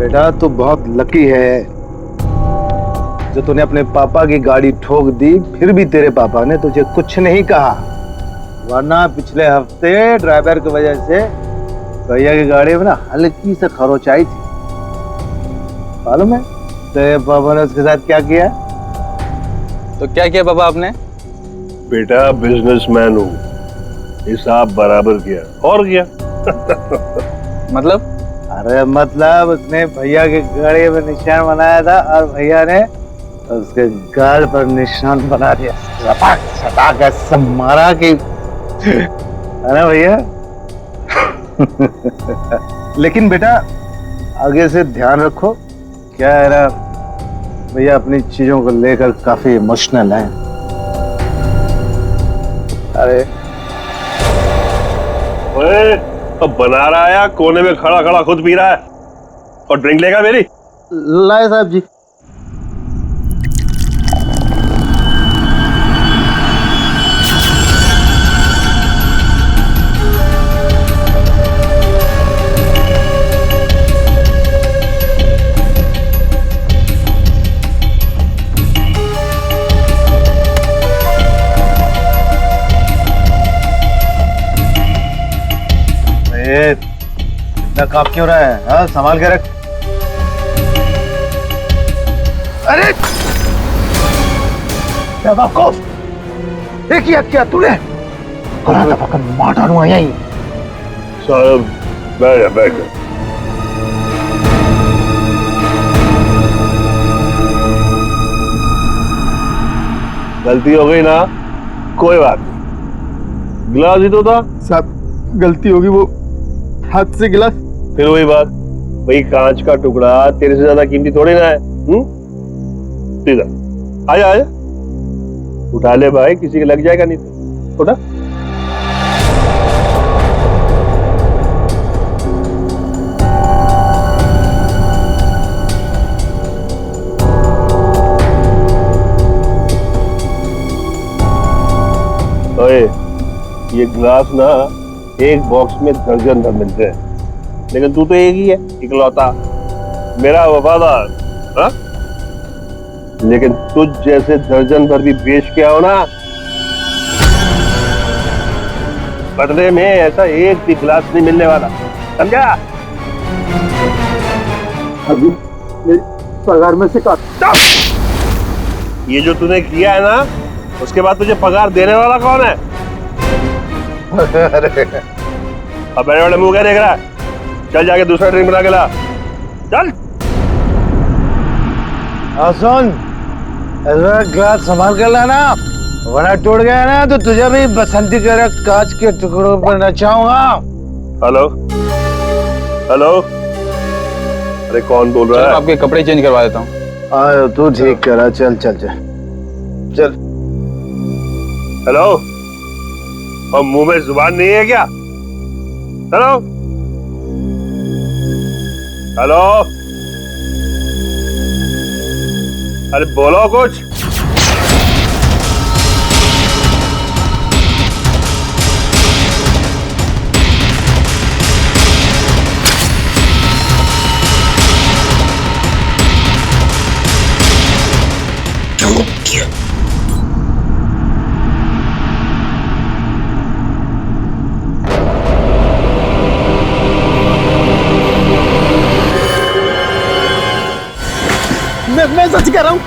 बेटा तू बहुत लकी है जो तूने अपने पापा की गाड़ी ठोक दी, फिर भी तेरे पापा ने तुझे कुछ नहीं कहा। वरना पिछले हफ्ते ड्राइवर की वजह से भैया की गाड़ी में ना हल्की से खरोच आई थी। मालूम है तेरे पापा ने उसके साथ क्या किया? तो क्या किया पापा आपने? बेटा बिजनेसमैन हूँ, हिसाब बराबर किया और किया। मतलब? अरे मतलब उसने भैया की गाड़ी में निशान बनाया था और भैया ने उसके गाल पर निशान बना दिया। सटाक सटाक ऐसा मारा कि है ना भैया? लेकिन बेटा आगे से ध्यान रखो, क्या है ना भैया अपनी चीजों को लेकर काफी इमोशनल है। अरे ओए, अब बना रहा है या कोने में खड़ा खड़ा खुद पी रहा है? और ड्रिंक लेगा मेरी? लाए साहब जी। इतना कांप क्यों रहा है? हाँ संभाल के रख। अरे बेवकूफ, देखिए क्या तूने करा था, पकड़ मार डालूंगा यहीं। साहब बैठ जा, बैठ जा। गलती हो गई ना, कोई बात नहीं, गिलास ही तो था। साहब गलती होगी, वो हाथ से गिलास। फिर वही बात, भाई कांच का टुकड़ा तेरे से ज्यादा कीमती थोड़ी ना है। सीधा आजा आजा, उठा ले भाई, किसी के लग जाएगा नहीं तो। उठा। ओए, ये गिलास ना एक बॉक्स में दर्जन भर मिलते हैं, लेकिन तू तो एक ही है, इकलौता मेरा वफादार। हाँ? लेकिन तुझ जैसे दर्जन भर भी बेच के आओ ना, बदले में ऐसा एक भी गिलास नहीं मिलने वाला, समझा? अभी मेरी पगार में से काट। ये जो तूने किया है ना, उसके बाद तुझे पगार देने वाला कौन है? अब बड़े बड़े मुंह क्या देख रहा है? चल जाके दूसरा ड्रिंक बना के ला, चल। सुन, ग्लास संभाल कर लाना, वरना टूट गया ना तो तुझे भी बसंती कर कांच के टुकड़ों पर नचाऊंगा। हेलो हेलो, अरे कौन बोल रहा है? आपके कपड़े चेंज करवा देता हूँ। तू ठीक करा, चल चल चल चल। हेलो, और मुंह में जुबान नहीं है क्या? हेलो हेलो, अरे बोलो कुछ। मैं सच कह रहा हूँ,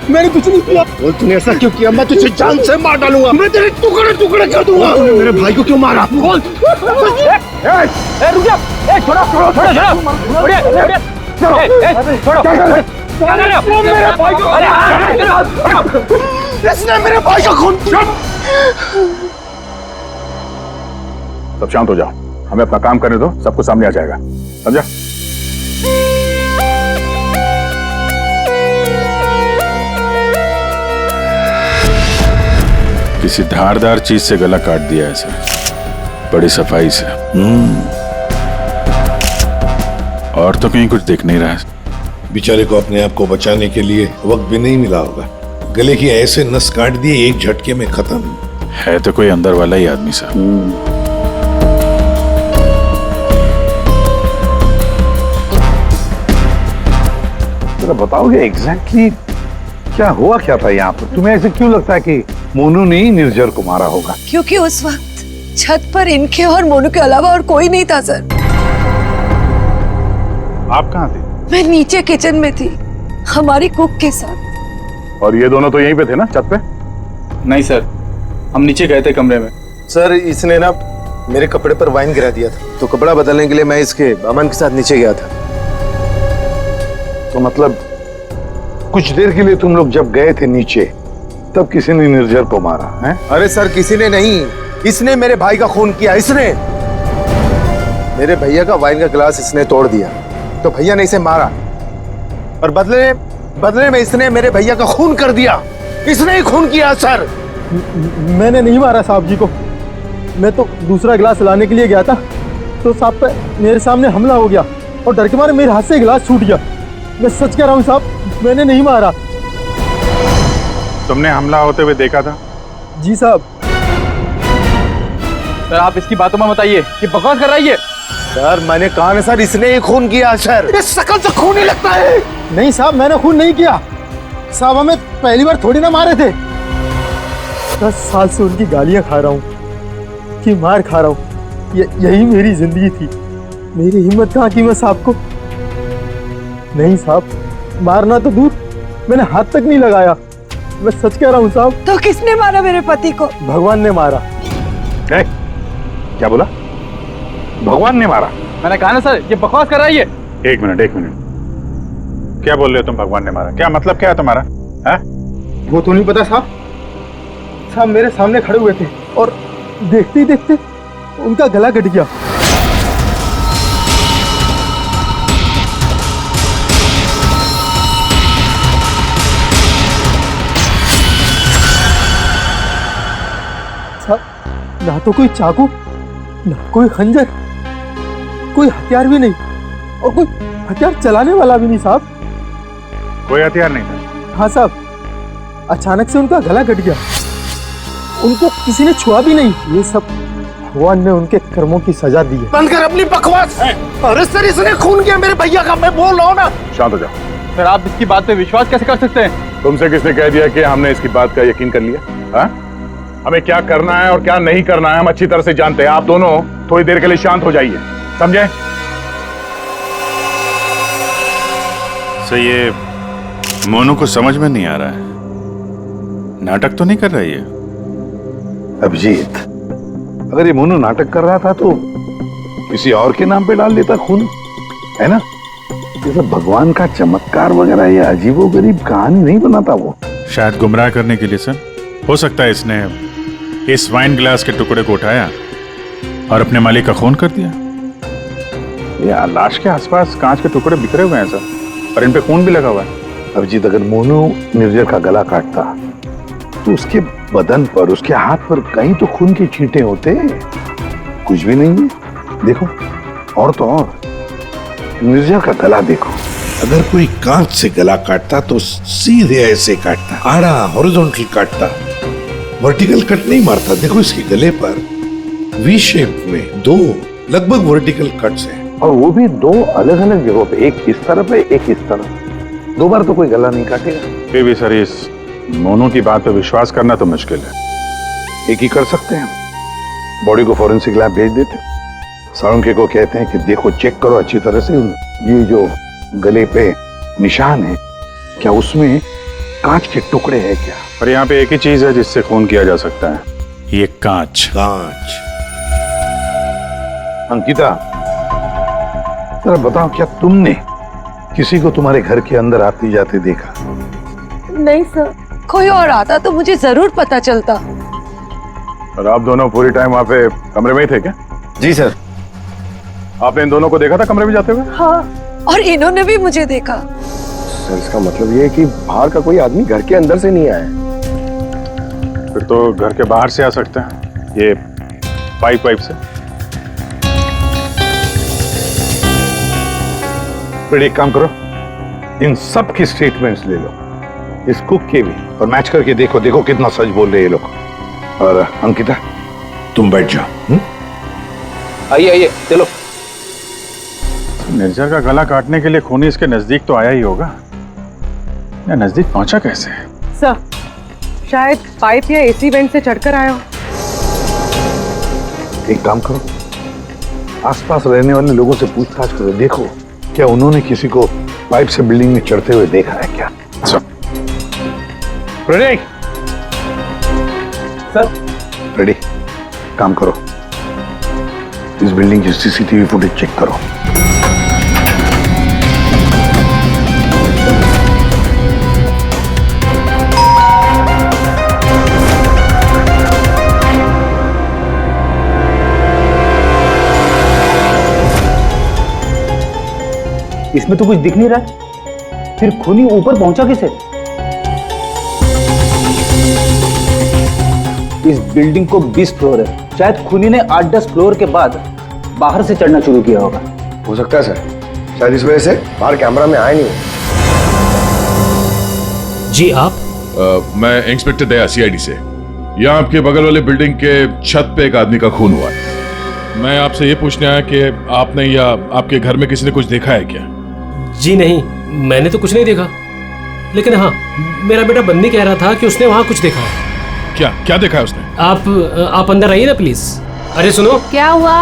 मैंने कुछ नहीं किया। बोल तूने ऐसा क्यों किया? मैं तुझे जान से मार डालूंगा, मैं तेरे टुकड़े टुकड़े कर दूंगा। तूने मेरे भाई को क्यों मारा? बोल। रुक जा, छोड़ो छोड़ो छोड़ो छोड़ो, उड़िए उड़िए, छोड़ो मेरे भाई को, इसने मेरे भाई का खून। सब शांत हो जाओ, हमें अपना काम करने दो, सब कुछ सामने आ जाएगा, समझा? किसी धारदार चीज से गला काट दिया ऐसे, बड़ी सफाई से। और तो कहीं कुछ दिख नहीं रहा है। बेचारे को अपने आप को बचाने के लिए वक्त भी नहीं मिला होगा। गले की ऐसे नस काट दिए, एक झटके में खत्म। है तो कोई अंदर वाला ही आदमी साहब। जरा बताओगे एग्जैक्टली क्या हुआ क्या था यहाँ पर? तुम्हें ऐसे क्यों लगता है कि मोनू ने ही निर्जर को मारा होगा? क्योंकि उस वक्त छत पर इनके और मोनू के अलावा और कोई नहीं था सर। आप कहाँ थे? मैं नीचे किचन में थी हमारी कुक के साथ। और ये दोनों तो यहीं पे थे ना, छत पे? नहीं सर, हम नीचे गए थे कमरे में। सर इसने ना मेरे कपड़े पर वाइन गिरा दिया था, तो कपड़ा बदलने के लिए मैं इसके अमन के साथ नीचे गया था। तो मतलब कुछ देर के लिए तुम लोग जब गए थे नीचे, तब किसी ने निर्जर को मारा है? अरे सर किसी ने नहीं, इसने मेरे भाई का खून किया। इसने मेरे भैया का वाइन का गिलास इसने तोड़ दिया, तो भैया ने इसे मारा और बदले में इसने मेरे भैया का खून कर दिया। इसने ही खून किया सर। मैंने नहीं मारा साहब जी को। मैं तो दूसरा गिलास लाने के लिए गया था, तो साहब पे मेरे सामने हमला हो गया और डर के मारे मेरे हाथ से गिलास छूट गया। मैं सच कह रहा हूँ साहब, मैंने नहीं मारा। तुमने हमला होते हुए देखा था? जी साहब। सर आप इसकी बातों में बताइए, ये बकवास कर रही है। सर मैंने कहा ना सर, इसने ही खून किया सर। इस शकल से खून ही लगता है। नहीं साहब, मैंने खून नहीं किया साहब। हमें पहली बार थोड़ी ना मारे थे। 10 साल से उनकी गालियां खा रहा हूँ, कि मार खा रहा हूँ। यही मेरी जिंदगी थी। मेरी हिम्मत कहाँ की मैं साहब को। नहीं साहब, मारना तो दूर, मैंने हाथ तक नहीं लगाया। मैं सच कह रहा हूँ साहब। तो किसने मारा मेरे पति को? भगवान ने मारा। क्या बोला? भगवान ने मारा? मैंने कहा ना सर, ये बकवास कर रही है। एक मिनट, क्या बोल रहे हो तुम? भगवान ने मारा? क्या मतलब क्या है तुम्हारा? है? वो तो नहीं पता साहब। साहब मेरे सामने खड़े हुए थे और देखते ही देखते उनका गला कट गया। साहब ना तो कोई चाकू, ना कोई खंजर, कोई हथियार भी नहीं, और कोई हथियार चलाने वाला भी नहीं साहब। कोई हथियार नहीं था? हाँ साहब, अचानक से उनका गला कट गया। उनको किसी ने छुआ भी नहीं। ये सब भगवान ने उनके कर्मों की सजा दी है। बंद कर अपनी बकवास। अरे सर इसने खून किया मेरे भैया का, मैं बोल रहा हूँ ना। शांत हो जाओ। सर आप इसकी बात पे विश्वास कैसे कर सकते हैं? तुमसे किसने कह दिया कि हमने इसकी बात का यकीन कर लिया? हाँ? हमें क्या करना है और क्या नहीं करना है हम अच्छी तरह से जानते हैं। आप दोनों थोड़ी देर के लिए शांत हो जाइए, समझे? सर ये मोनू को समझ में नहीं आ रहा है, नाटक तो नहीं कर रही है? अभिजीत, अगर ये मोनू नाटक कर रहा था तो किसी और के नाम पे डाल देता खून, है ना? ये सब भगवान का चमत्कार वगैरह ये अजीबोगरीब कहानी नहीं बनाता वो। शायद गुमराह करने के लिए सर। हो सकता है इसने इस वाइन ग्लास के टुकड़े को उठाया और अपने मालिक का खून कर दिया। ये लाश के आसपास कांच के टुकड़े बिखरे हुए हैं सर, और इन पे खून भी लगा हुआ है। अभिजीत, अगर मोनू निर्जर का गला काटता तो उसके बदन पर, उसके हाथ पर कहीं तो खून के छींटे होते। कुछ भी नहीं है। देखो, और तो और निर्जर का गला देखो। अगर कोई कांच से गला काटता तो सीधे ऐसे काटता, आड़ा हॉरिजॉन्टल काटता, वर्टिकल कट नहीं मारता। देखो इसके गले पर वी शेप में 2 लगभग वर्टिकल कट्स हैं, और वो भी 2 अलग अलग जगहों पे, एक इस तरफ है एक इस तरफ। 2 बार तो कोई गला नहीं काटेगा। फिर भी सर इस मोनू की बात पे विश्वास करना तो मुश्किल है। एक ही कर सकते हैं, बॉडी को फॉरेंसिक लैब भेज देते। साळुंखे को कहते हैं कि देखो, चेक करो अच्छी तरह से, ये जो गले पे निशान है, क्या उसमें कांच के टुकड़े हैं क्या? और यहाँ पे एक ही चीज है जिससे खून किया जा सकता है, ये कांच। कांच। अंकिता, जरा बताओ, क्या तुमने किसी को तुम्हारे घर के अंदर आती जाते देखा? नहीं सर, कोई और आता तो मुझे जरूर पता चलता। और आप दोनों पूरी टाइम वहाँ पे कमरे में ही थे क्या? जी सर। आपने इन दोनों को देखा था कमरे में जाते हुए? हाँ, और इन्होंने भी मुझे देखा। सर इसका मतलब ये है कि बाहर का कोई आदमी घर के अंदर से नहीं आया। फिर तो घर के बाहर से आ सकते हैं, ये पाइप से। फिर एक काम करो, इन सब की स्टेटमेंट्स ले लो, इस कुक के भी, और मैच करके देखो देखो कितना सच बोल रहे हैं ये लोग। और अंकिता, तुम बैठ जाओ। आइए आइए चलो। निर्जर का गला काटने के लिए खूनी इसके नजदीक तो आया ही होगा। इतना नजदीक पहुंचा कैसे? सर, शायद पाइप या एसी वेंट से चढ़कर आया हो। एक काम करो, आसपास रहने वाले लोगों से पूछताछ करो, देखो क्या उन्होंने किसी को पाइप से बिल्डिंग में चढ़ते हुए देखा है क्या? Ready sir. रेडी, काम करो, इस बिल्डिंग की सीसीटीवी फुटेज चेक करो। इसमें तो कुछ दिख नहीं रहा, फिर खूनी ऊपर पहुंचा कैसे? इस बिल्डिंग को 20 फ्लोर है, शायद खूनी ने 8-10 फ्लोर के बाद बाहर से चढ़ना शुरू किया होगा। हो सकता है सर, शायद इस वजह से बाहर कैमरा में आया नहीं। जी आप? मैं इंस्पेक्टर दया, सीआईडी से। यहाँ आपके बगल वाले बिल्डिंग के छत पे एक आदमी का खून हुआ है। मैं आपसे ये पूछने आया कि आपने या आपके घर में किसी ने कुछ देखा है क्या? जी नहीं, मैंने तो कुछ नहीं देखा, लेकिन हाँ, मेरा बेटा बन्नी कह रहा था कि उसने वहाँ कुछ देखा है। क्या क्या देखा है उसने? आप अंदर आइए ना प्लीज। अरे सुनो। क्या हुआ?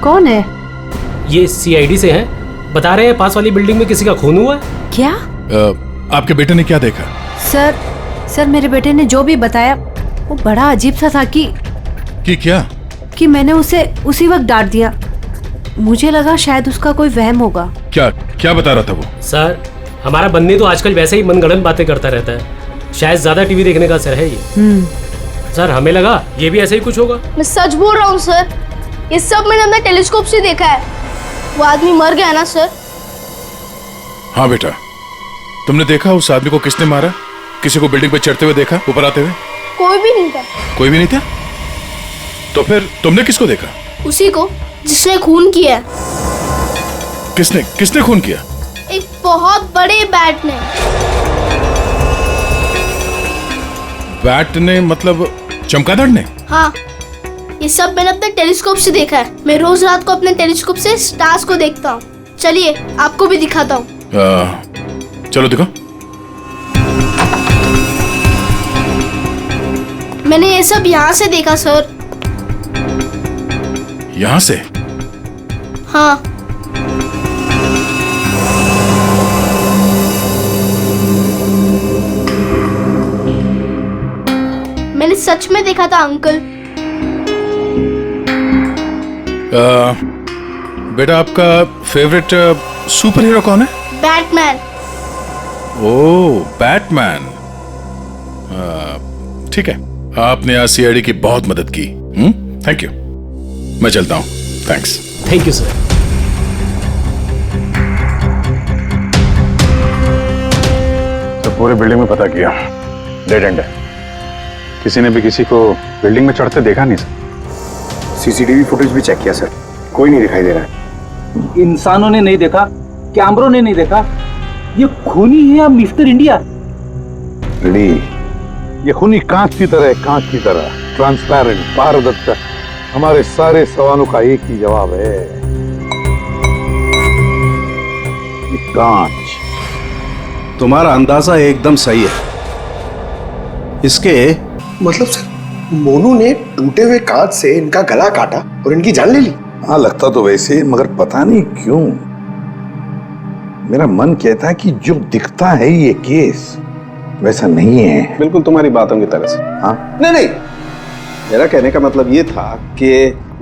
कौन है? ये सीआईडी से हैं, बता रहे हैं पास वाली बिल्डिंग में किसी का खून हुआ है। क्या? आपके बेटे ने क्या देखा? सर मेरे बेटे ने जो भी बताया वो बड़ा अजीब सा था कि क्या? कि मैंने उसे उसी वक्त डांट दिया। मुझे लगा शायद उसका कोई वहम होगा। क्या बता रहा था वो? सर, हमारा बन्नी तो आजकल वैसे ही मनगढ़ंत बातें करता रहता है, शायद ज्यादा टीवी देखने का असर है ये। सर, हमें लगा ये भी ऐसे ही कुछ होगा। मैं सच बोल रहा हूँ सर, ये सब मैंने अपने टेलीस्कोप से देखा है। वो आदमी मर गया ना सर। हाँ बेटा, तुमने देखा उस आदमी को किसने मारा? किसी को बिल्डिंग पे चढ़ते हुए देखा, ऊपर आते हुए? कोई भी नहीं था। कोई भी नहीं था? तो फिर तुमने किसको देखा? उसी को जिसने खून किया। किसने खून किया? एक बहुत बड़े बैट ने। बैट ने मतलब चमगादड़ ने? हाँ, ये सब मैंने अपने टेलीस्कोप से देखा है। मैं रोज रात को अपने टेलीस्कोप से स्टार्स को देखता हूँ। चलिए आपको भी दिखाता हूँ। चलो दिखो। मैंने ये सब यहाँ से देखा सर। यहाँ से? हाँ। मैंने सच में देखा था अंकल। बेटा, आपका फेवरेट सुपर हीरो कौन है? बैटमैन। ओह, बैटमैन। ठीक है, आपने आज सीआईडी की बहुत मदद की। Thank you. मैं चलता हूँ। थैंक्स। Thank you sir. तो पूरे बिल्डिंग में पता किया, डेड एंड है। किसी ने भी किसी को बिल्डिंग में चढ़ते देखा नहीं सर। सीसीटीवी फुटेज भी चेक किया सर, कोई नहीं दिखाई दे रहा है। इंसानों ने नहीं देखा, कैमरों ने नहीं देखा। ये खूनी है या मिस्टर इंडिया? रेडी, ये खूनी कांच की तरह है, कांच की तरह ट्रांसपेरेंट, पारदर्शी। हमारे सारे सवालों का एक ही जवाब है, ये कांच। तुम्हारा अंदाजा एकदम सही है। इसके मतलब सर, मोनू ने टूटे हुए कांच से इनका गला काटा और इनकी जान ले ली। हाँ, लगता तो वैसे, मगर पता नहीं क्यों मेरा मन कहता है कि जो दिखता है ये केस वैसा नहीं है। बिल्कुल तुम्हारी बातों की तरह से। हाँ, नहीं, मेरा कहने का मतलब ये था कि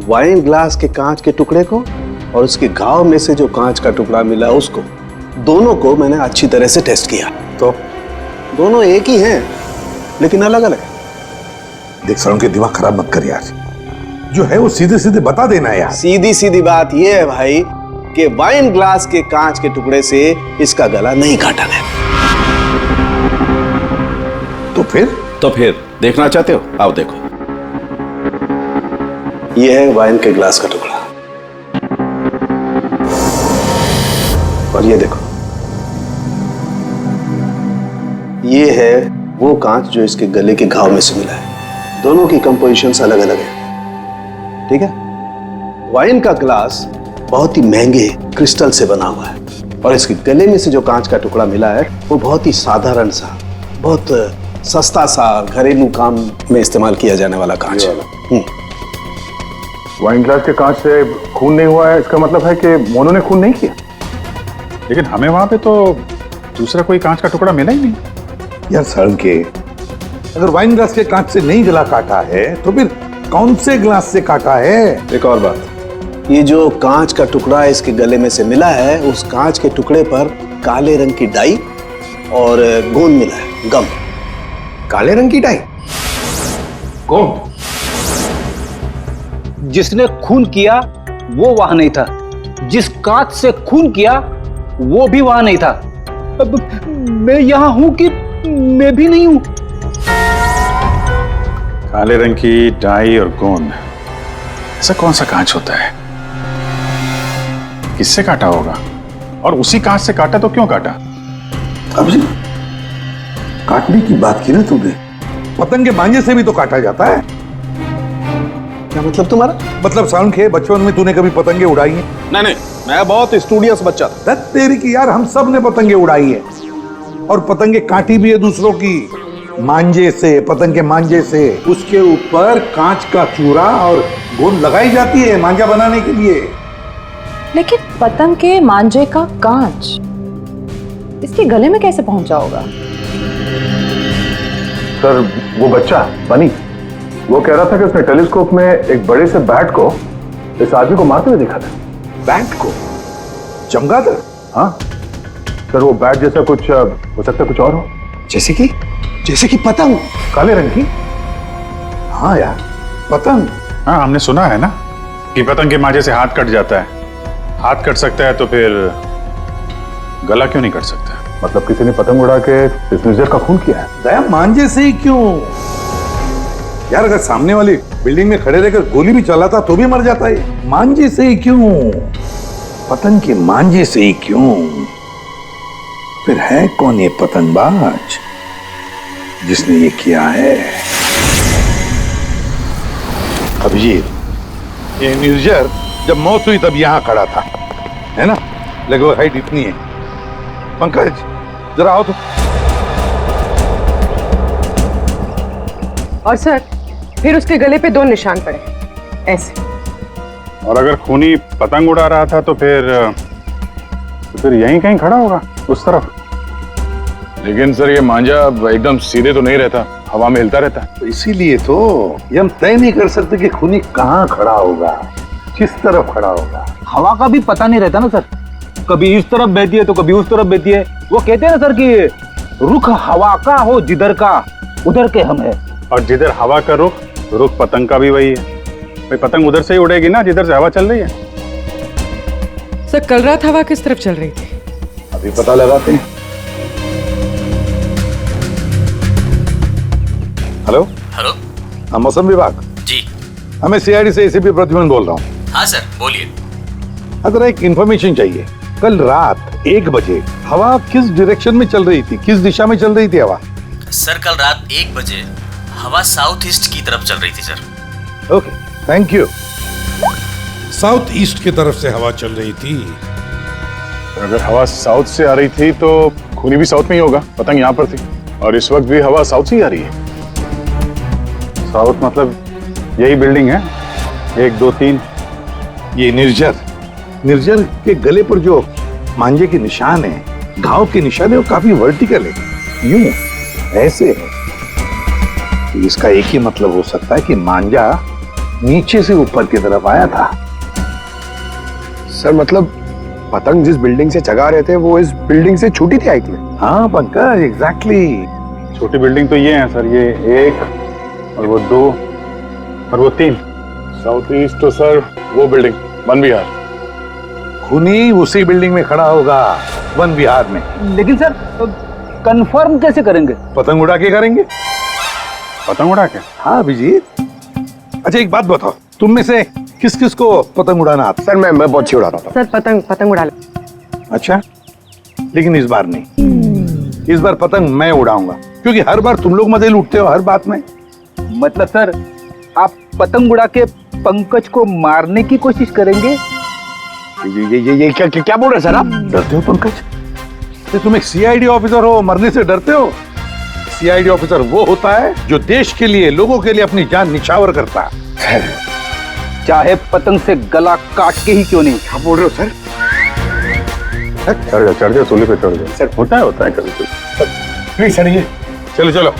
वाइन ग्लास के कांच के टुकड़े को और उसके घाव में से जो कांच का टुकड़ा मिला उसको, दोनों को मैंने अच्छी तरह से टेस्ट किया। तो दोनों एक ही हैं, लेकिन अलग अलग। देख सर, उनके दिमाग खराब मत कर यार, जो है वो सीधे सीधे बता देना यार। सीधी सीधी बात ये है भाई कि वाइन ग्लास के कांच के टुकड़े से इसका गला नहीं काटा गया। तो फिर देखना चाहते हो? आओ देखो, ये है वाइन के ग्लास का टुकड़ा, और ये देखो, ये है वो कांच जो इसके गले के घाव में से मिला है। दोनों की कंपोजिशंस अलग अलग है। ठीक है, वाइन का ग्लास बहुत ही महंगे क्रिस्टल से बना हुआ है और इसके गले में से जो कांच का टुकड़ा मिला है वो बहुत ही साधारण सा, बहुत सस्ता सा घरेलू काम में इस्तेमाल किया जाने वाला कांच है। वाइन ग्लास के कांच से खून नहीं हुआ है, इसका मतलब है कि मोनू ने खून नहीं किया। लेकिन हमें वहां पे तो दूसरा कोई कांच का टुकड़ा मिला ही नहीं। यार सड़न के, अगर वाइन ग्लास के कांच से नहीं गला काटा है तो फिर कौन से ग्लास से काटा है? एक और बात, ये जो कांच का टुकड़ा इसके गले में से मिला है, उस कांच के टुकड़े पर काले रंग की डाई और गोंद मिला है, गम। काले रंग की डाई? कौन? जिसने खून किया वो वहां नहीं था, जिस कांच से खून किया वो भी वहां नहीं था। अब मैं यहां हूं कि मैं भी नहीं हूं। काले रंग की डाई और गोंद, ऐसा कौन सा कांच होता है? किससे काटा होगा? और उसी कांच से काटा तो क्यों काटा? अब जी काटने की बात की ना तुमने, पतंग के मांझे से भी तो काटा जाता है। क्या मतलब तुम्हारा? मतलब साउंड के बचपन में तूने कभी पतंगे उड़ाई हैं? नहीं, मैं बहुत स्टूडियस बच्चा था। धत तेरी की यार, हम सब ने पतंगे उड़ाई है और पतंगे काटी भी है दूसरों की, मांझे से, पतंग के मांझे से। उसके ऊपर कांच का चूरा और गोंद लगाई जाती है मांझा बनाने के लिए। लेकिन पतंग के मांझे का कांच इसके गले में कैसे पहुंचा होगा? सर वो बच्चा बनी, वो कह रहा था कि उसने टेलीस्कोप में एक बड़े से बैट को इस आदमी को मारते हुए देखा था। बैट को? चमगादड़? हाँ सर, वो बैट जैसा कुछ हो सकता है, कुछ और हो। जैसे कि पतंग काले रंग की? हाँ यार, पतंग। हाँ, हमने सुना है ना कि पतंग के मांझे से हाथ कट जाता है। हाथ कट सकता है तो फिर गला क्यों नहीं कट सकता? मतलब किसी ने पतंग उड़ा के इस निर्जर का खून किया है। दया, मांझे से ही क्यों यार? अगर सामने वाली बिल्डिंग में खड़े रहकर गोली भी चलाता तो भी मर जाता है। मांझे से ही क्यों? पतंग के मांझे से ही क्यों? फिर है कौन ये पतंगबाज जिसने ये किया है? अभिजीत, ये निर्जर जब मौत हुई तब यहां खड़ा था, है ना? लगभग हाइट इतनी है। पंकज जरा आओ तो। और सर, फिर उसके गले पे 2 निशान पड़े ऐसे। और अगर खूनी पतंग उड़ा रहा था तो फिर यहीं कहीं खड़ा होगा, उस तरफ। लेकिन सर ये मांझा एकदम सीधे तो नहीं रहता, हवा में हिलता रहता है। तो इसीलिए तो ये हम तय नहीं कर सकते कि खूनी कहाँ खड़ा होगा, किस तरफ खड़ा होगा। हवा का भी पता नहीं रहता ना सर, कभी इस तरफ बहती है तो कभी उस तरफ बहती है। वो कहते हैं ना सर कि रुख हवा का हो जिधर का उधर के हम है। और जिधर हवा का रुख पतंग का भी वही है। भाई पतंग उधर से ही उड़ेगी ना जिधर से हवा चल रही है। सर, कल रात हवा किस तरफ चल रही थी? अभी पता लगाते हैं। हेलो। हाँ, मौसम विभाग जी। हमें सीआईडी से एसीपी प्रद्युमन बोल रहा हूँ। हाँ सर, बोलिए। अगर एक इंफॉर्मेशन चाहिए, कल रात 1 बजे हवा किस डायरेक्शन में चल रही थी, किस दिशा में चल रही थी हवा? सर, कल रात 1 बजे हवा साउथ ईस्ट की तरफ चल रही थी sir. Okay, thank you. South east की तरफ से हवा चल रही थी। अगर हवा साउथ से आ रही थी तो खूनी भी साउथ में ही होगा, पतंग यहाँ पर थी और इस वक्त भी हवा साउथ से ही आ रही है। साउथ मतलब यही बिल्डिंग है, 1 2 3। ये निर्जर के गले पर जो मांझे के निशान है, घाव के निशान है, वो काफी वर्टिकल है, यूं ऐसे है। तो इसका एक ही मतलब हो सकता है कि मांझा नीचे से ऊपर की तरफ आया था। सर मतलब पतंग जिस बिल्डिंग से चगा रहे थे वो इस बिल्डिंग से छोटी थी हाइट में? हाँ पंकज, एग्जैक्टली। छोटी बिल्डिंग तो ये है सर, ये 1 और वो 2 और वो 3। साउथ ईस्ट तो सर वो बिल्डिंग वन विहार। खूनी उसी बिल्डिंग में खड़ा होगा, वन विहार में। लेकिन सर कंफर्म कैसे करेंगे? पतंग उड़ा के करेंगे। पतंग उड़ा के? हाँ अभिजीत। अच्छा एक बात बताओ, तुम में से किस किस को पतंग उड़ाना आता? सर मैं बहुत अच्छी उड़ाता था। सर पतंग उड़ा ले। अच्छा, लेकिन इस बार नहीं। इस बार पतंग मैं उड़ाऊंगा, क्योंकि हर बार तुम लोग मजे लूटते हो हर बात में। मतलब सर आप पतंग उड़ा के पंकज को मारने की कोशिश करेंगे? ये क्या बोल रहे सर आप? डरते हो पंकज? ये तुम एक सीआईडी ऑफिसर हो, मरने से डरते हो? सीआईडी ऑफिसर वो होता है जो देश के लिए, लोगों के लिए अपनी जान निछावर करता है। चाहे पतंग से गला काट के ही क्यों नहीं। क्या बोल रहे हो सर? चढ़ जाओ सोले पे चढ़ जाओ सर। होता है कभी कभी। प्लीज चढ़िए। चलो चलो।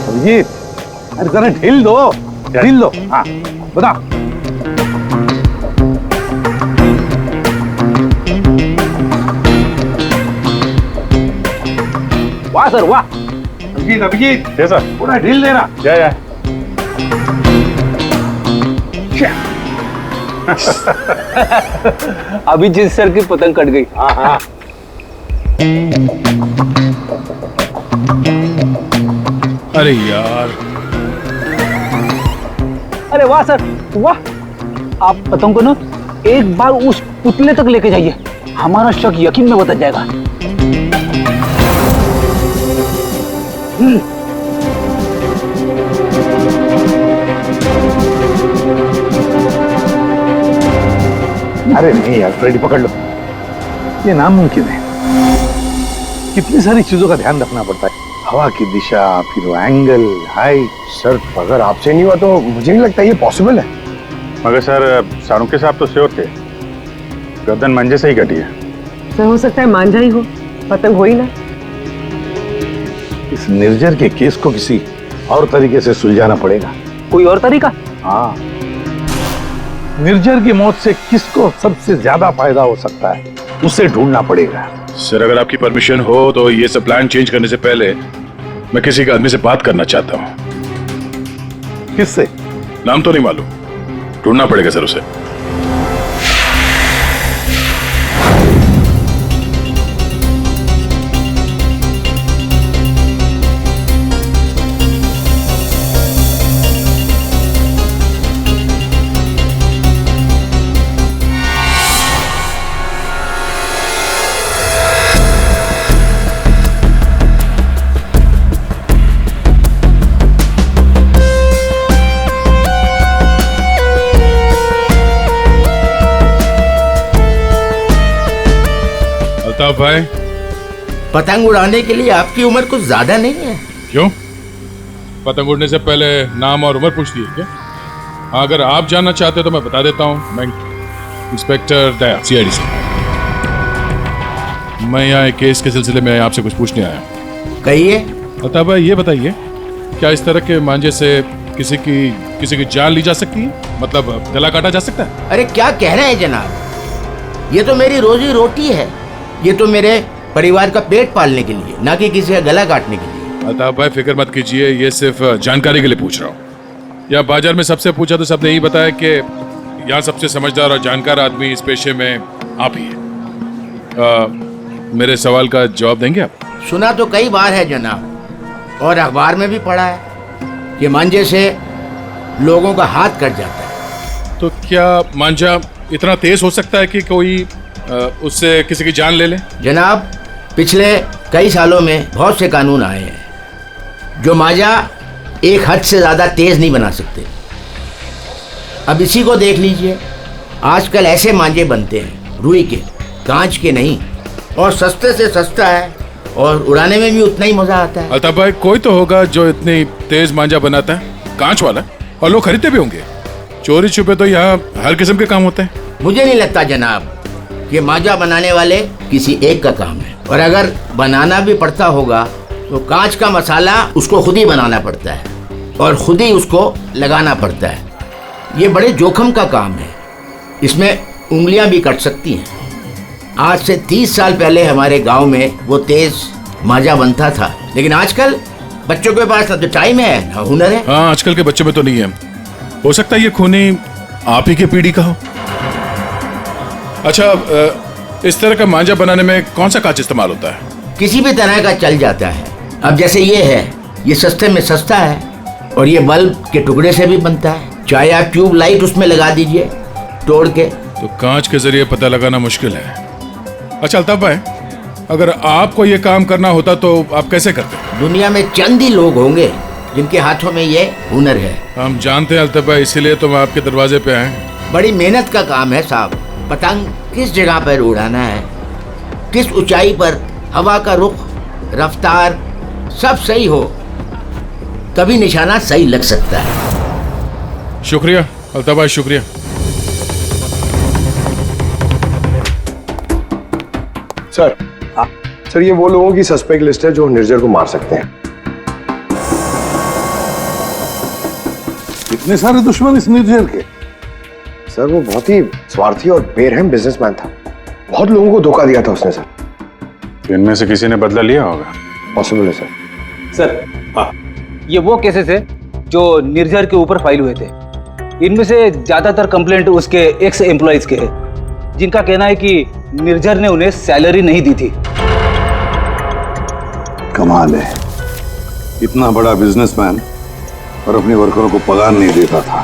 अभिजीत, अरे जरा ढील दो, ढील दो। हाँ बता। वाह सर वाह। अभिजीत जैसा पूरा ढील देना। जय अभिजीत सर की पतंग कट गई। हाँ हाँ। अरे यार, अरे वाह सर वाह। आप पतंग को ना एक बार उस पुतले तक लेके जाइए, हमारा शक यकीन में बदल जाएगा। अरे नहीं यार, फ्रेडी पकड़ लो। ये नामुमकिन है। कितनी सारी चीजों का ध्यान रखना पड़ता है, हवा की दिशा, फिर वो एंगल, हाइट। सर अगर आपसे नहीं हुआ तो मुझे नहीं लगता ये पॉसिबल है। मगर सर सारुके साहब तो श्योर थे, गर्दन मंजे से ही कटी है। सर हो सकता है मांझा ही हो, पतंग हो ही ना। इस निर्जर के केस को किसी और तरीके से सुलझाना पड़ेगा। कोई और तरीका? हाँ, निर्जर की मौत से किसको सबसे ज्यादा फायदा हो सकता है, उसे ढूंढना पड़ेगा। सर अगर आपकी परमिशन हो तो ये सब प्लान चेंज करने से पहले मैं किसी के आदमी से बात करना चाहता हूँ। किससे? नाम तो नहीं मालूम, ढूंढना पड़ेगा सर उसे। अल्ताफ भाई, पतंग उड़ाने के लिए आपकी उम्र कुछ ज्यादा नहीं है? क्यों? पतंग उड़ने से पहले नाम और उम्र पूछती है क्या? हाँ, अगर आप जानना चाहते तो मैं बता देता हूँ। मैं इंस्पेक्टर दया, सीआईडी से। मैं यहाँ एक केस के सिलसिले में आपसे कुछ पूछने आया हूँ। कहिए। अल्ताफ भाई ये बताइए, क्या इस तरह के मांझे से किसी की जान ली जा सकती है? मतलब गला काटा जा सकता है? अरे क्या कह रहे हैं जनाब, ये तो मेरी रोजी रोटी है, ये तो मेरे परिवार का पेट पालने के लिए, ना कि किसी का गला काटने के लिए। अल्ताफ भाई फिक्र मत कीजिए, ये सिर्फ जानकारी के लिए पूछ रहा हूँ। या बाजार में सबसे पूछा तो सबने यही बताया कि यहाँ सबसे समझदार और जानकार आदमी इस पेशे में आप ही हैं। मेरे सवाल का जवाब देंगे आप? सुना तो कई बार है जनाब, और अखबार में भी पढ़ा है कि मांझे से लोगों का हाथ कट जाता है। तो क्या मांझा इतना तेज हो सकता है कि कोई उससे किसी की जान ले ले? जनाब पिछले कई सालों में बहुत से कानून आए हैं जो मांझा एक हद से ज़्यादा तेज नहीं बना सकते। अब इसी को देख लीजिए, आजकल ऐसे मांझे बनते हैं रुई के, कांच के नहीं, और सस्ते से सस्ता है और उड़ाने में भी उतना ही मजा आता है। अल्ताफ भाई कोई तो होगा जो इतनी तेज मांझा बनाता है, कांच वाला, और लोग खरीदते भी होंगे। चोरी छुपे तो यहाँ हर किस्म के काम होते हैं। मुझे नहीं लगता जनाब कि मांझा बनाने वाले किसी एक का काम है, और अगर बनाना भी पड़ता होगा तो कांच का मसाला उसको खुद ही बनाना पड़ता है और खुद ही उसको लगाना पड़ता है। ये बड़े जोखिम का काम है, इसमें उंगलियां भी कट सकती हैं। आज से 30 साल पहले हमारे गांव में वो तेज मांझा बनता था, लेकिन आजकल बच्चों के पास ना तो टाइम है ना हुनर है। हाँ, आजकल के बच्चों में तो नहीं है। हो सकता है ये खूनी आप ही के पीढ़ी का हो। अच्छा, इस तरह का मांझा बनाने में कौन सा कांच इस्तेमाल होता है? किसी भी तरह का चल जाता है। अब जैसे ये है, ये सस्ते में सस्ता है और ये बल्ब के टुकड़े से भी बनता है। चाहे आप ट्यूब लाइट उसमें लगा दीजिए तोड़ के। तो कांच के जरिए पता लगाना मुश्किल है। अच्छा अल्ताफ भाई, अगर आपको ये काम करना होता तो आप कैसे करते? दुनिया में चंद ही लोग होंगे जिनके हाथों में ये हुनर है। हम जानते हैं अल्ताफ भाई, इसीलिए तो हम आपके दरवाजे पे आए। बड़ी मेहनत का काम है साहब। पतंग किस जगह पर उड़ाना है, किस ऊंचाई पर, हवा का रुख, रफ्तार सब सही हो तभी निशाना सही लग सकता है। शुक्रिया अल्ताफ भाई, शुक्रिया। सर सर ये वो लोगों की सस्पेक्ट लिस्ट है जो निर्जर को मार सकते हैं। इतने सारे दुश्मन इस निर्जर के? सर वो बहुत ही स्वार्थी और बेरहम बिजनेसमैन था। बहुत लोगों को धोखा दिया था उसने सर। तो इनमें से किसी ने बदला लिया होगा। पॉसिबल है सर। सर ये वो केसेस है जो निर्जर के ऊपर फाइल हुए थे। इनमें से ज्यादातर कंप्लेंट उसके एक्स एम्प्लॉइज के हैं, जिनका कहना है कि निर्जर ने उन्हें सैलरी नहीं दी थी। कमाल है, इतना बड़ा बिजनेसमैन और अपने वर्करों को पगार नहीं देता था।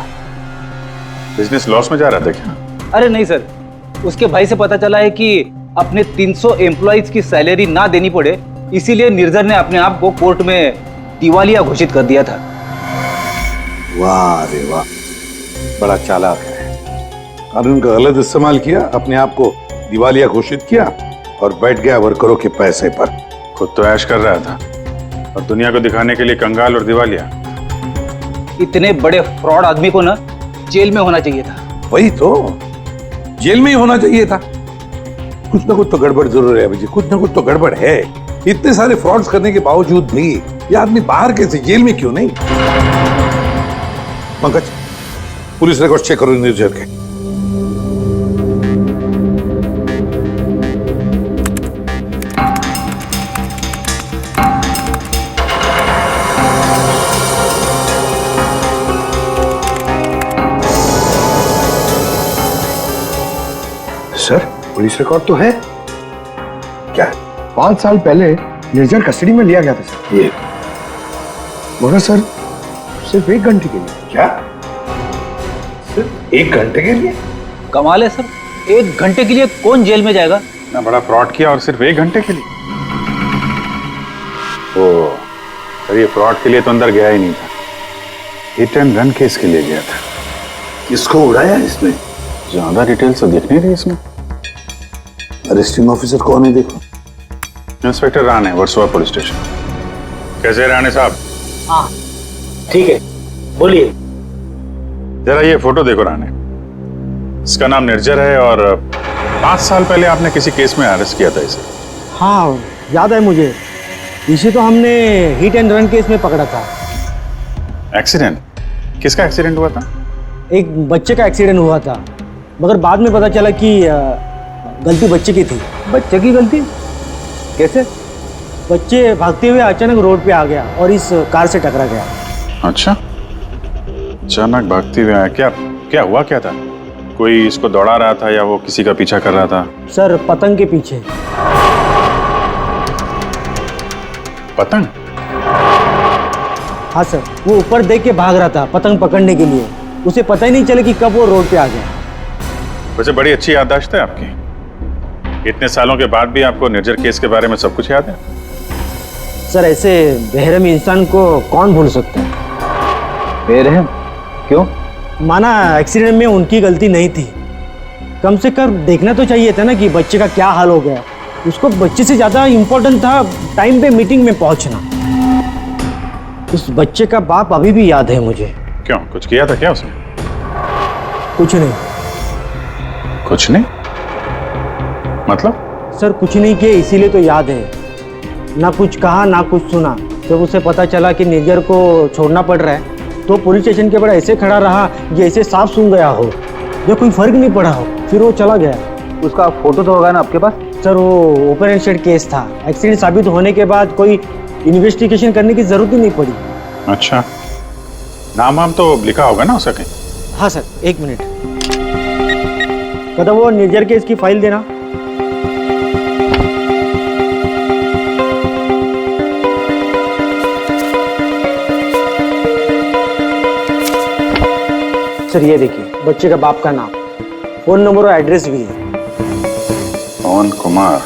बिजनेस लॉस में जा रहा था क्या? अरे नहीं सर, उसके भाई से पता चला है कि अपने 300 एम्प्लॉइज की सैलरी ना देनी पड़े, इसीलिए निर्जर ने अपने आप को कोर्ट में दिवालिया घोषित कर दिया था। वाह रे वाह, बड़ा चालाक है। कानून का गलत इस्तेमाल किया, अपने आप को दिवालिया घोषित किया और बैठ गया वर्करों के पैसे पर। खुद तो ऐश कर रहा था और दुनिया को दिखाने के लिए कंगाल और दिवालिया। इतने बड़े फ्रॉड आदमी को ना जेल में होना चाहिए था। वही तो, जेल में ही होना चाहिए था। कुछ ना कुछ तो गड़बड़ जरूर है अभी, कुछ ना कुछ तो गड़बड़ है। इतने सारे फ्रॉड्स करने के बावजूद भी ये आदमी बाहर कैसे, जेल में क्यों नहीं? पंकज, पुलिस रिकॉर्ड चेक करो निर्जर के। सर पुलिस रिकॉर्ड तो है। क्या 5 साल पहले निर्जर कस्टडी में लिया गया था सर। ये मगर सर सिर्फ 1 घंटे के लिए। क्या सिर्फ 1 घंटे के लिए? कमाल है सर, 1 घंटे के लिए कौन जेल में जाएगा? इतना बड़ा फ्रॉड किया और सिर्फ 1 घंटे के लिए? ओ सर, ये फ्रॉड के लिए तो अंदर गया ही नहीं था, हिट एंड रन केस के लिए गया था। किसको उड़ाया इसने? ज्यादा डिटेल्स तो दिख नहीं रही इसमें। अरेस्टिंग ऑफिसर कौन है देखो। Inspector Rane, Versova police station. कैसे राणे साहब? हाँ ठीक है, बोलिए। जरा ये फोटो देखो राणे, इसका नाम निर्जर है और 5 साल पहले आपने किसी केस में अरेस्ट किया था इसे। हाँ याद है मुझे, इसे तो हमने हिट एंड रन केस में पकड़ा था। एक्सीडेंट? किसका एक्सीडेंट हुआ था? एक बच्चे का एक्सीडेंट हुआ था, मगर बाद में पता चला कि गलती बच्चे की थी। बच्चे की गलती? कैसे? बच्चे भागते हुए अचानक रोड पे आ गया और इस कार से टकरा गया। अच्छा, अचानक भागते हुए आया। क्या क्या हुआ, क्या था? कोई इसको दौड़ा रहा था या वो किसी का पीछा कर रहा था? सर पतंग के पीछे। पतंग? हाँ सर, वो ऊपर देख के भाग रहा था पतंग पकड़ने के लिए। उसे पता ही नहीं चला कि कब वो रोड पे आ गया। वैसे बड़ी अच्छी याददाश्त है आपकी। इतने सालों के बाद भी आपको निर्जर केस के बारे में सब कुछ याद है? सर ऐसे बेरहम इंसान को कौन भूल सकता है? बेरहम? क्यों? माना एक्सीडेंट में उनकी गलती नहीं थी, कम से कम देखना तो चाहिए था ना कि बच्चे का क्या हाल हो गया। उसको बच्चे से ज्यादा इम्पोर्टेंट था टाइम पे मीटिंग में पहुंचना। उस बच्चे का बाप अभी भी याद है मुझे। क्यों, कुछ किया था क्या उसने? कुछ नहीं। कुछ नहीं मतलब? सर कुछ नहीं किया, इसीलिए तो याद है। ना कुछ कहा ना कुछ सुना। जब उसे पता चला कि निर्जर को छोड़ना पड़ रहा है तो पुलिस स्टेशन के बड़ा ऐसे खड़ा रहा जैसे सांप सूंघ गया हो, जो कोई फर्क नहीं पड़ा हो। फिर वो चला गया। उसका फोटो तो होगा ना आपके पास? सर वो ओपन एंड शेड केस था, एक्सीडेंट साबित होने के बाद कोई इन्वेस्टिगेशन करने की जरूरत ही नहीं पड़ी। अच्छा, नाम वाम तो लिखा होगा ना उसका कहीं? हाँ सर, 1 मिनट। कदम वो निर्जर केस की फाइल देना। सर ये देखिए, बच्चे का बाप का नाम, फोन नंबर और एड्रेस भी है। पवन कुमार।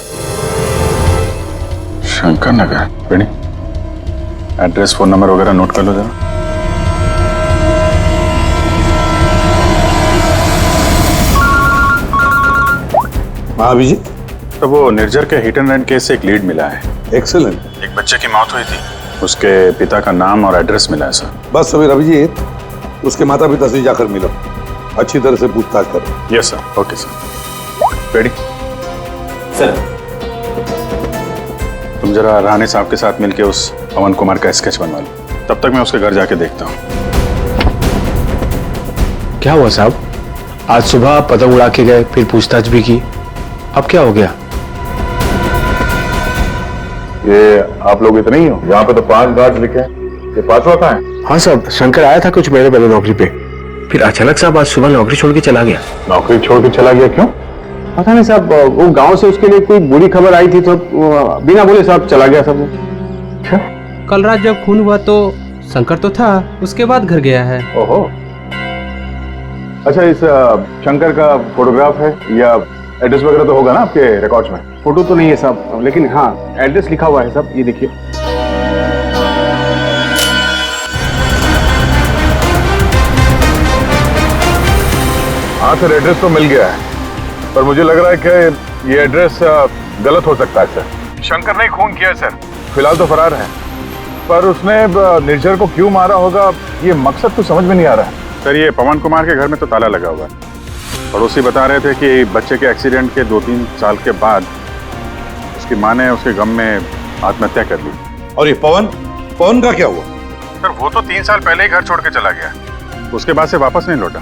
शंकर नगर। बेटी, एड्रेस, फोन नंबर वगैरह नोट कर लो जरा। हाँ अभिजीत। तो वो निर्जर के हिट एंड रन केस से एक लीड मिला है। एक्सीलेंट। एक बच्चे की मौत हुई थी, उसके पिता का नाम और एड्रेस मिला है सर। बस अभी अभिजीत उसके माता पिता से जाकर मिलो, अच्छी तरह से पूछताछ करो। Yes sir. Okay sir. Ready sir. तुम जरा राणे साहब के साथ मिलके उस पवन कुमार का स्केच बनवा लो, तब तक मैं उसके घर जाके देखता हूँ। क्या हुआ साहब? आज सुबह आप पतंग उड़ा के गए, फिर पूछताछ भी की, अब क्या हो गया? ये आप लोग इतने ही हो? यहाँ पे तो 5 गार्ड लिखे हैं, ये 5वां कहाँ है? हाँ साहब, शंकर आया था कुछ महीने पहले नौकरी पे, फिर अचानक साहब आज सुबह नौकरी छोड़ के चला गया। नौकरी छोड़ के चला गया क्यों? पता नहीं साहब, वो गांव से उसके लिए कोई बुरी खबर आई थी तो बिना बोले साहब चला गया सब। कल रात जब खून हुआ तो शंकर तो था, उसके बाद घर गया है। ओहो। अच्छा, इस शंकर का फोटोग्राफ है या एड्रेस वगैरह तो होगा ना आपके रिकॉर्ड्स में? फोटो तो नहीं है साहब, लेकिन हाँ एड्रेस लिखा हुआ है साहब, ये देखिए। हाँ सर, एड्रेस तो मिल गया है, पर मुझे लग रहा है कि ये एड्रेस गलत हो सकता है सर। शंकर ने खून किया सर, फिलहाल तो फरार है, पर उसने निर्जर को क्यों मारा होगा ये मकसद तो समझ में नहीं आ रहा है। सर, ये पवन कुमार के घर में तो ताला लगा हुआ है। पड़ोसी बता रहे थे कि बच्चे के एक्सीडेंट के 2-3 साल के बाद उसकी माँ ने उसके गम में आत्महत्या कर ली। और ये पवन का क्या हुआ? सर, वो तो 3 साल पहले ही घर छोड़ के चला गया, उसके बाद से वापस नहीं लौटा।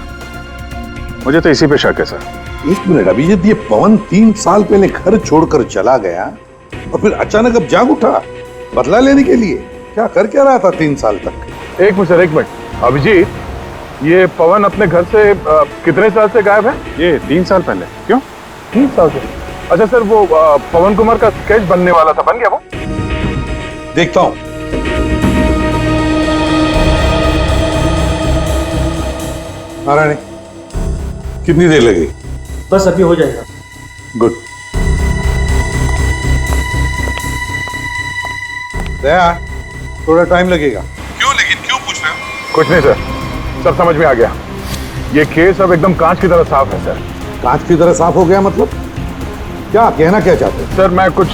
मुझे तो इसी पे शक है सर। 1 मिनट अभिजीत, ये पवन 3 साल पहले घर छोड़कर चला गया और फिर अचानक अब जाग उठा बदला लेने के लिए? क्या कर क्या रहा था 3 साल तक? एक मिनट सर, एक मिनट। अभिजीत, ये पवन अपने घर से कितने साल से गायब है? ये 3 साल पहले। क्यों? 3 साल से? अच्छा सर, वो पवन कुमार का स्केच बनने वाला था, बन गया वो? देखता हूं। नारायण, कितनी देर लगेगी? बस अभी हो जाएगा। गुड। दया, थोड़ा टाइम लगेगा। क्यों? लेकिन क्यों पूछ रहे हो? कुछ नहीं सर, सब समझ में आ गया। ये केस अब एकदम कांच की तरह साफ है सर। कांच की तरह साफ हो गया मतलब? क्या कहना क्या चाहते हैं? सर, मैं कुछ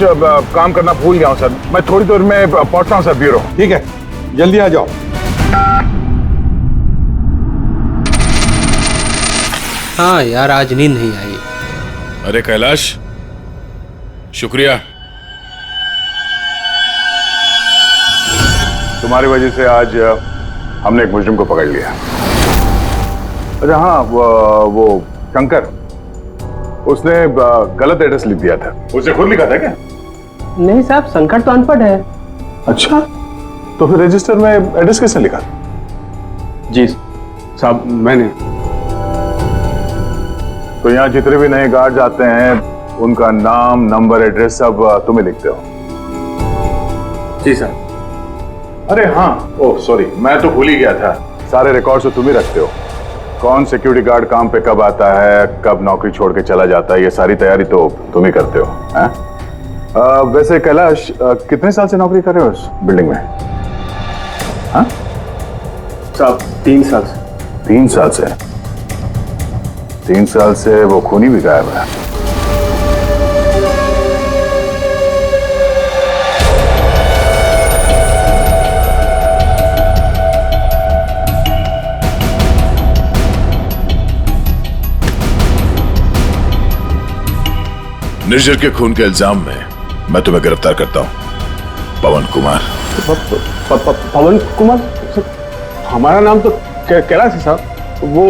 काम करना भूल गया हूँ सर, मैं थोड़ी देर में पहुंचता हूँ सर ब्यूरो। ठीक है, जल्दी आ जाओ। हाँ यार, आज नींद नहीं आई। अरे कैलाश, शुक्रिया। तुम्हारी वजह से आज हमने एक मुजरिम को पकड़ लिया। अच्छा हाँ, वो शंकर, उसने गलत एड्रेस लिख दिया था। उसे खुद लिखा था क्या? नहीं साहब, शंकर तो अनपढ़ है। अच्छा, तो फिर रजिस्टर में एड्रेस कैसे लिखा? जी साहब, मैंने। तो यहाँ जितने भी नए गार्ड आते हैं उनका नाम, नंबर, एड्रेस सब तुम्हें लिखते हो? जी सर। अरे हाँ, ओह सॉरी, मैं तो भूल ही गया था, सारे रिकॉर्ड्स तो तुम ही रखते हो। कौन सिक्योरिटी गार्ड काम पे कब आता है, कब नौकरी छोड़ के चला जाता है, ये सारी तैयारी तो तुम ही करते हो, हैं? वैसे कैलाश, कितने साल से नौकरी कर रहे हो इस बिल्डिंग में? हाँ साहब, 3 साल से। 3 साल से? 3 साल से वो खूनी भी गायब है। निर्जर के खून के इल्जाम में मैं तुम्हें गिरफ्तार करता हूं, पवन कुमार। पवन कुमार? हमारा नाम तो कैलाश है साहब। वो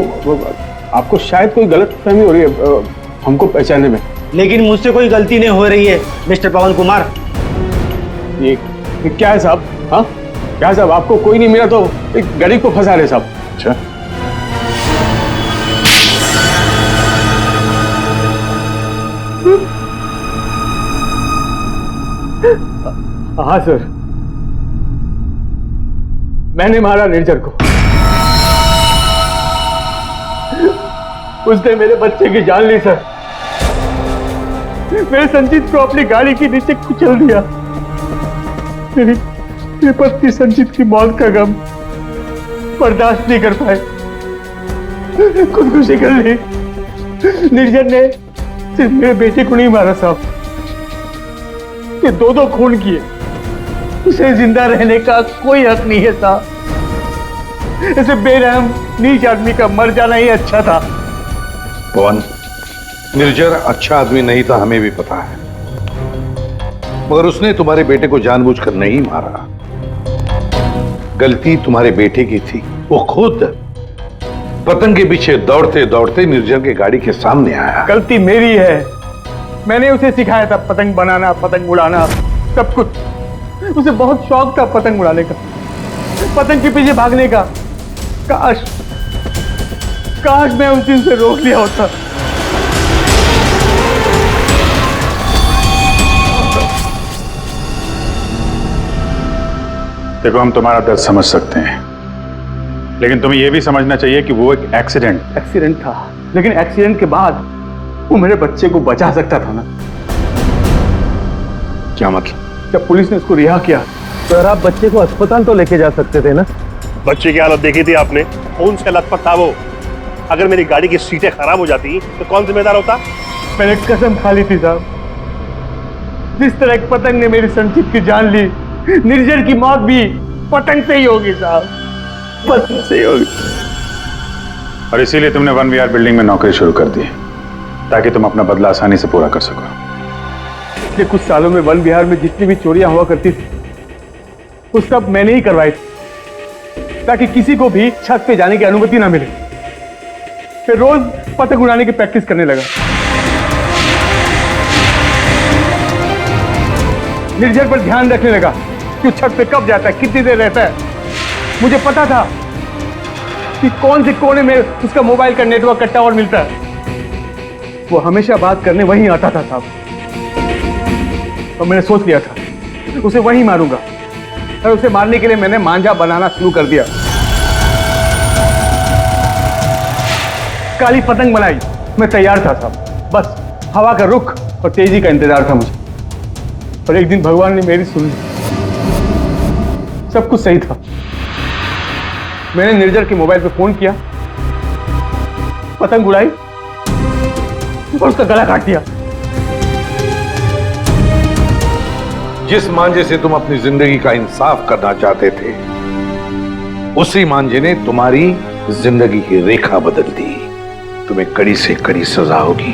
आपको शायद कोई गलत फहमी हो रही है हमको पहचानने में। लेकिन मुझसे कोई गलती नहीं हो रही है मिस्टर पवन कुमार। ये क्या है साहब? हाँ क्या है साहब, आपको कोई नहीं मिला तो एक गरीब को फंसा रहे साहब। अच्छा, हाँ सर, मैंने मारा निर्जर को। उसने मेरे बच्चे की जान ली सर। मेरे संजीत को अपनी गाड़ी के नीचे कुचल दिया। मेरी पत्नी संजीत की मौत का गम बर्दाश्त नहीं कर पाए, खुदकुशी कर ली। निर्जन ने सिर्फ मेरे बेटे को नहीं मारा साहब, ये दो खून किए। उसे जिंदा रहने का कोई हक नहीं है साहब। ऐसे बेरहम नीच आदमी का मर जाना ही अच्छा था। पवन, निर्जर अच्छा आदमी नहीं था, हमें भी पता है, मगर उसने तुम्हारे बेटे को जानबूझकर नहीं मारा। गलती तुम्हारे बेटे की थी। वो खुद पतंग के पीछे दौड़ते दौड़ते निर्जर के गाड़ी के सामने आया। गलती मेरी है, मैंने उसे सिखाया था पतंग बनाना, पतंग उड़ाना, सब कुछ। उसे बहुत शौक था पतंग उड़ाने का, पतंग के पीछे भागने का। काश मैं उस दिन से रोक लिया होता। देखो, हम तुम्हारा दर्द समझ सकते हैं, लेकिन तुम्हें यह भी समझना चाहिए कि वो एक एक्सीडेंट था, लेकिन एक्सीडेंट के बाद वो मेरे बच्चे को बचा सकता था ना। क्या मतलब? जब पुलिस ने उसको रिहा किया तो आप बच्चे को अस्पताल तो लेके जा सकते थे ना। बच्चे की हालत देखी थी आपने, कौन से हालत पर था वो? अगर मेरी गाड़ी की सीटें खराब हो जाती तो कौन जिम्मेदार होता? मैंने कसम खा ली थी साहब, जिस तरह एक पतंग ने मेरी संचित की जान ली, निर्जर की मौत भी पतंग से ही होगी साहब, पतंग से ही होगी। और इसीलिए तुमने 1 बिल्डिंग में नौकरी शुरू कर दी, ताकि तुम अपना बदला आसानी से पूरा कर सको। पिछले कुछ सालों में वन विहार में जितनी भी चोरियां हुआ करती थी, वो सब मैंने ही करवाई थी, ताकि किसी को भी छत पे जाने की अनुमति ना मिले। फिर रोज पतंग उड़ाने की प्रैक्टिस करने लगा। निर्जर पर ध्यान रखने लगा कि छत पे कब जाता है, कितनी देर रहता है। मुझे पता था कि कौन से कोने में उसका मोबाइल का नेटवर्क का टावर मिलता है। वो हमेशा बात करने वहीं आता था साहब, और मैंने सोच लिया था उसे वहीं मारूंगा। और उसे मारने के लिए मैंने मांझा बनाना शुरू कर दिया। काली पतंग बनाई, मैं तैयार था साहब, बस हवा का रुख और तेजी का इंतजार था मुझे। और एक दिन भगवान ने मेरी सुन ली, सब कुछ सही था। मैंने निर्जर के मोबाइल पे फोन किया, पतंग उड़ाई और उसका गला काट दिया। जिस मांझे से तुम अपनी जिंदगी का इंसाफ करना चाहते थे, उसी मांझे ने तुम्हारी जिंदगी की रेखा बदल दी। तुम्हें कड़ी से कड़ी सजा होगी।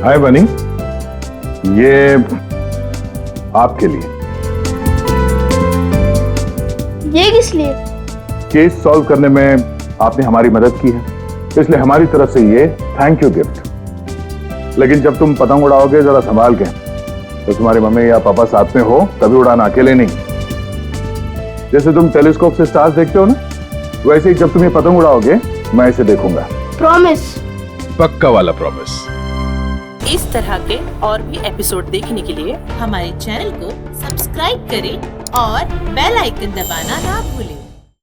हाय बनी, ये आपके लिए। ये किस लिए? केस सॉल्व करने में आपने हमारी मदद की है, इसलिए हमारी तरफ से ये थैंक यू गिफ्ट। लेकिन जब तुम पतंग उड़ाओगे जरा संभाल के, तो तुम्हारी मम्मी या पापा साथ में हो तभी उड़ाना, अकेले नहीं। जैसे तुम टेलीस्कोप से स्टार्स देखते हो ना, वैसे ही जब तुम ये पतंग उड़ाओगे मैं इसे देखूंगा। प्रॉमिस? पक्का वाला प्रॉमिस। इस तरह के और भी एपिसोड देखने के लिए हमारे चैनल को सब्सक्राइब करें और बेल आइकन दबाना ना भूलें।